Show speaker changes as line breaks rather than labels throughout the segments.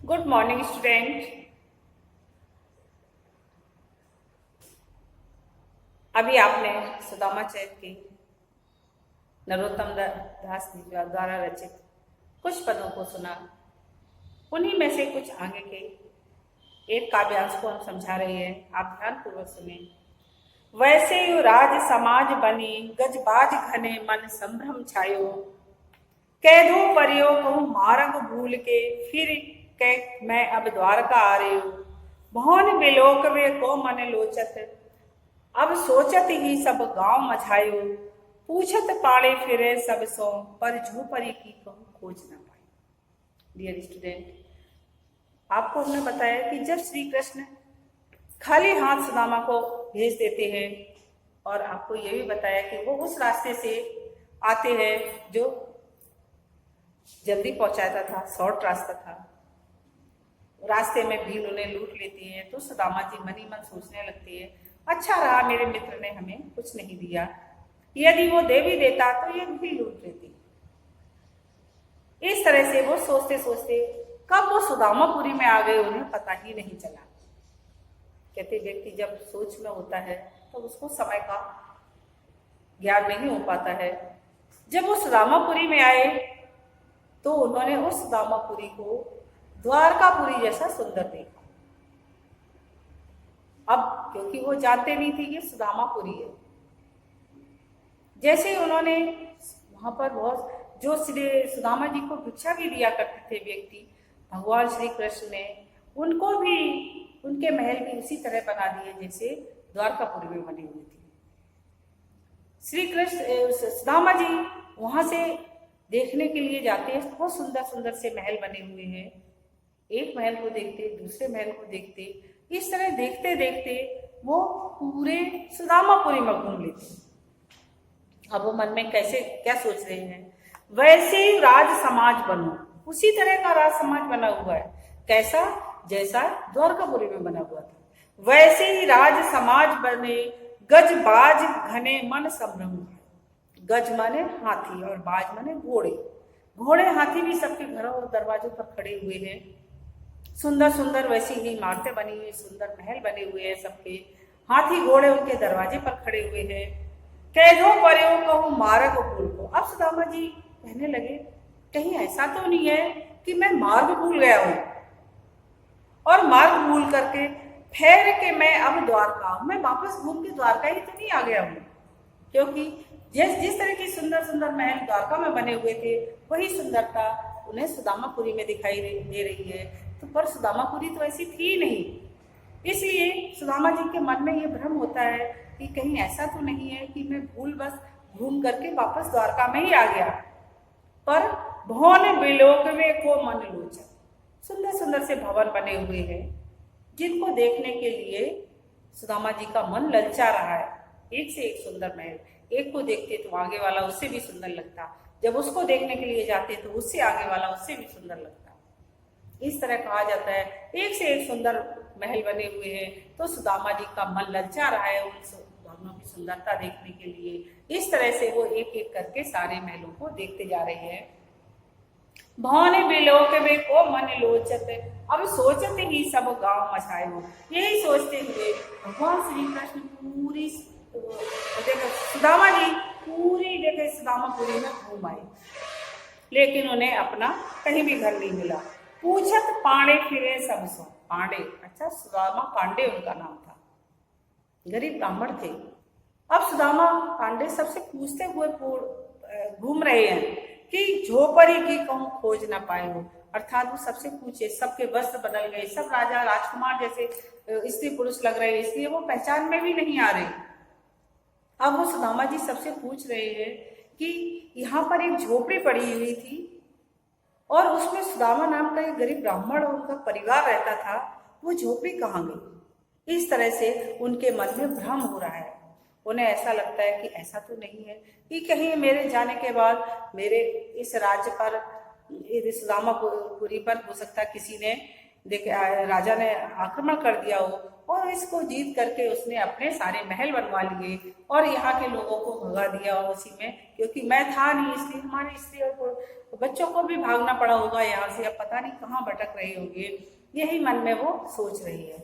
Good morning student. अभी आपने सुदामा चरित्र की नरोत्तम दास जी द्वारा रचित कुछ पदों को सुना। उन्हीं में से कुछ आगे के एक काव्यांश को हम समझा रहे हैं, आप ध्यान पूर्वक सुने। वैसे यु राज समाज बनी, गजबाज घने मन संभ्रम छायो। कैदो परियो कहूँ मार्ग भूल के, फिर कै मैं अब द्वारका आ रही हूँ। भवन बिलोक वे को मन लोचत, अब सोचत ही सब गांव मझायो। पूछत पाड़े फिरे सब सो, पर झोपड़ी की कहूँ खोज न पाई। डियर स्टूडेंट, आपको हमने बताया कि जब श्री कृष्ण खाली हाथ सुदामा को भेज देते हैं, और आपको यह भी बताया कि वो उस रास्ते से आते हैं जो जल्दी पहुंचाता था, शॉर्ट रास्ता था। रास्ते में भील उन्हें लूट लेती है, तो सुदामा जी मन ही मन सोचने लगती है, अच्छा रहा मेरे मित्र ने हमें कुछ नहीं दिया, यदि वो दे भी देता तो ये भी लूट लेती। इस तरह से वो सोचते सोचते कब वो सुदामापुरी में आ गए उन्हें पता ही नहीं चला। कहते व्यक्ति जब सोच में होता है तो उसको समय का ज्ञान नहीं हो पाता है। जब वो सुदामापुरी में आए तो उन्होंने उस सुदामापुरी को द्वारकापुरी जैसा सुंदर देखा। अब क्योंकि वो जानते नहीं थे कि सुदामापुरी है, जैसे ही उन्होंने वहां पर बहुत जो श्री सुदामा जी को भिक्षा भी दिया करते थे व्यक्ति, भगवान श्री कृष्ण ने उनको भी, उनके महल भी उसी तरह बना दिए जैसे द्वारकापुरी में बनी हुई थी। श्री कृष्ण सुदामा जी वहां से देखने के लिए जाते हैं, बहुत सुंदर सुंदर से महल बने हुए हैं। एक महल को देखते, दूसरे महल को देखते, इस तरह देखते देखते वो पूरे सुदामापुरी में घूम लेते। अब वो मन में कैसे क्या सोच रहे हैं, वैसे ही राज समाज बनो, उसी तरह का राज समाज बना हुआ है, कैसा जैसा द्वारकापुरी में बना हुआ था। वैसे ही राज समाज बने, गजबाज घने मन संभ्रम। गज माने हाथी और बाज माने घोड़े। घोड़े हाथी भी सबके घरों और दरवाजों पर खड़े हुए हैं। सुंदर सुंदर वैसी ही इमारतें बनी हुई, सुंदर महल बने हुए हैं सबके। हाथी घोड़े उनके दरवाजे पर खड़े हुए हैं। कैदो पर्यो कहूँ मार्ग भूल को। अब सुदामा जी कहने लगे, कहीं ऐसा तो नहीं है कि मैं मार्ग भूल गया हूं, और मार्ग भूल करके ठहर के मैं अब द्वारका, मैं वापस घूम के द्वारका ही तो नहीं आ गया हूं। क्योंकि जिस तरह की सुंदर सुंदर महल द्वारका में बने हुए थे, वही सुंदरता उन्हें सुदामापुरी में दिखाई दे रही है। तो पर सुदामापुरी तो ऐसी थी ही नहीं, इसलिए सुदामा जी के मन में ये भ्रम होता है कि कहीं ऐसा तो नहीं है कि मैं भूल बस घूम करके वापस द्वारका में ही आ गया। पर भवन बिलोक में को मन लोचन, सुंदर सुंदर से भवन बने हुए हैं जिनको देखने के लिए सुदामा जी का मन ललचा रहा है। एक से एक सुंदर महल, एक को देखते तो आगे वाला उससे भी सुंदर लगता, जब उसको देखने के लिए जाते तो उससे आगे वाला उससे भी सुंदर लगता। इस तरह कहा जाता है एक से एक सुंदर महल बने हुए हैं, तो सुदामा जी का मन ललचा रहा है उन भवनों की सुंदरता देखने के लिए। इस तरह से वो एक एक करके सारे महलों को देखते जा रहे हैं। भवन बिलोक में को मन लोचत, अब सोचते ही सब गांव मचाए हो। यही सोचते हुए भगवान श्री कृष्ण पूरी देखो सुदामा जी पूरी देखे सुदामापुरी में घूम आए, लेकिन उन्हें अपना कहीं भी घर नहीं मिला। पूछत पांडे फिरे सब सो। पांडे, अच्छा सुदामा पांडे उनका नाम था, गरीब ब्राह्मण थे। अब सुदामा पांडे सबसे पूछते हुए घूम रहे हैं कि झोपड़ी की कहूँ खोज ना पाए हो। अर्थात वो सबसे पूछे, सबके वस्त्र बदल गए, सब राजा राजकुमार जैसे स्त्री पुरुष लग रहे, इसलिए वो पहचान में भी नहीं आ रहे। अब वो सुदामा जी सबसे पूछ रहे हैं कि यहाँ पर एक झोपड़ी पड़ी हुई थी और उसमें सुदामा नाम का एक गरीब ब्राह्मण और उनका परिवार रहता था, वो झोपड़ी कहाँ गई। इस तरह से उनके मन में भ्रम हो रहा है। उन्हें ऐसा लगता है कि ऐसा तो नहीं है कि कहीं मेरे जाने के बाद मेरे इस राज्य पर, सुदामापुरी पर हो सकता किसी ने राजा ने आक्रमण कर दिया हो, और इसको जीत करके उसने अपने सारे महल बनवा लिए और यहाँ के लोगों को भगा दिया उसी में, क्योंकि मैं था नहीं, इसलिए हमारी स्त्रियों को, बच्चों को भी भागना पड़ा होगा यहाँ से, अब पता नहीं कहाँ भटक रहे होंगे, यही मन में वो सोच रही है।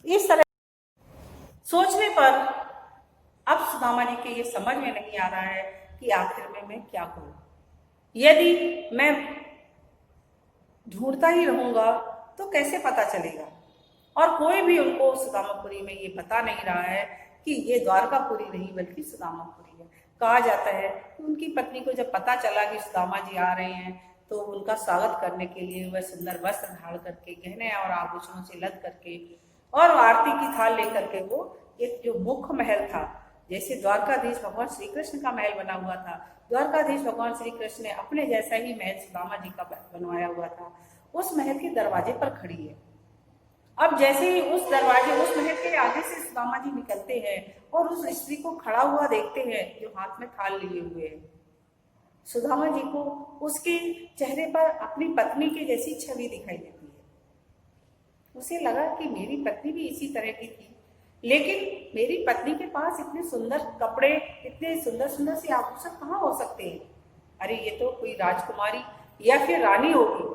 इस तरह सोचने पर अब सुदामा जी के ये समझ में नहीं आ रहा है कि आखिर में मैं क्या करूं। यदि मैं ढूंढता ही रहूंगा तो कैसे पता चलेगा, और कोई भी उनको सुदामापुरी में ये बता नहीं रहा है कि ये द्वारकापुरी नहीं बल्कि सुदामापुरी है। कहा जाता है कि उनकी पत्नी को जब पता चला कि सुदामा जी आ रहे हैं तो उनका स्वागत करने के लिए वह सुंदर वस्त्र धारण करके, गहने और आभूषणों से लद करके और आरती की थाल लेकर के वो एक जो मुख्य महल था, जैसे द्वारकाधीश भगवान श्री कृष्ण का महल बना हुआ था, द्वारकाधीश भगवान श्री कृष्ण ने अपने जैसा ही महल सुदामा जी का बनवाया हुआ था, उस महल के दरवाजे पर खड़ी है। अब जैसे ही उस महल के आगे से सुदामा जी निकलते हैं और उस स्त्री को खड़ा हुआ देखते हैं जो हाथ में थाल लिए हुए है, सुदामा जी को उसके चेहरे पर अपनी पत्नी की जैसी छवि दिखाई देती है। उसे लगा कि मेरी पत्नी भी इसी तरह की थी, लेकिन मेरी पत्नी के पास इतने सुंदर कपड़े, इतने सुंदर सुंदर से आभूषण कहाँ हो सकते हैं? अरे ये तो कोई राजकुमारी या फिर रानी होगी,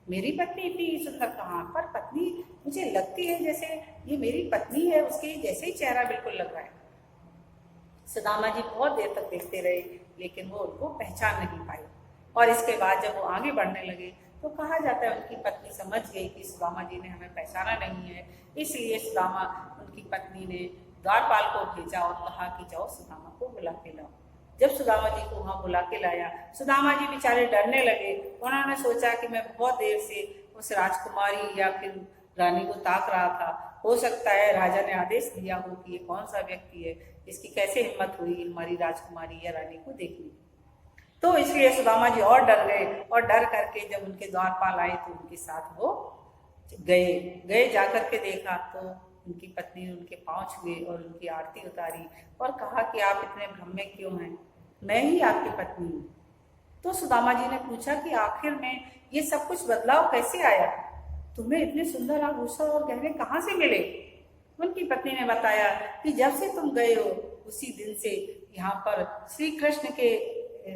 मेरी पत्नी इतनी सुंदर कहाँ? पर पत्नी मुझे लगती है जैसे ये मेरी पत्नी है, उसके जैसे ही चेहरा बिल्कुल लग रहा है। सुदामा जी बहुत देर तक देखते रहे, लेकिन वो उनको पहचान नहीं पाए, और इसके बाद जब वो आगे बढ़ने लगे तो कहा जाता है उनकी पत्नी समझ गई कि सुदामा जी ने हमें पहचाना नहीं है, इसलिए उनकी पत्नी ने द्वारपाल को भेजा और कहा कि जाओ सुदामा को बुला के लाओ। जब सुदामा जी को वहां बुला के लाया, सुदामा जी बेचारे डरने लगे। उन्होंने सोचा कि मैं बहुत देर से उस राजकुमारी या फिर रानी को ताक रहा था, हो सकता है राजा ने आदेश दिया हो कि ये कौन सा व्यक्ति है, इसकी कैसे हिम्मत हुई हमारी राजकुमारी या रानी को देखने। तो इसलिए सुदामा जी और डर गए, और डर करके जब उनके द्वारपाल आए तो उनके साथ वो गए जाकर के देखा तो उनकी पत्नी ने उनके पांव छुए और उनकी आरती उतारी और कहा कि आप इतने भ्रम में क्यों हैं, मैं ही आपकी पत्नी हूँ। तो सुदामा जी ने पूछा कि आखिर में ये सब कुछ बदलाव कैसे आया, तुम्हें इतने सुंदर आभूषण और गहने कहाँ से मिले? उनकी पत्नी ने बताया कि जब से तुम गए हो उसी दिन से यहाँ पर श्री कृष्ण के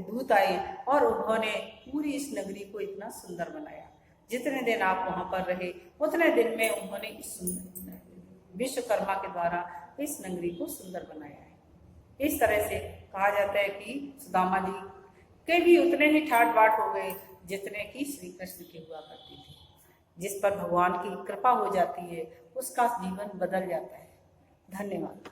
दूत आए और उन्होंने पूरी इस नगरी को इतना सुंदर बनाया। जितने दिन आप वहां पर रहे उतने दिन में उन्होंने इस विश्वकर्मा के द्वारा इस नगरी को सुंदर बनाया है। इस तरह से कहा जाता है कि सुदामा जी के भी उतने ही ठाट बाट हो गए जितने की श्री कृष्ण के हुआ करती थी। जिस पर भगवान की कृपा हो जाती है उसका जीवन बदल जाता है। धन्यवाद।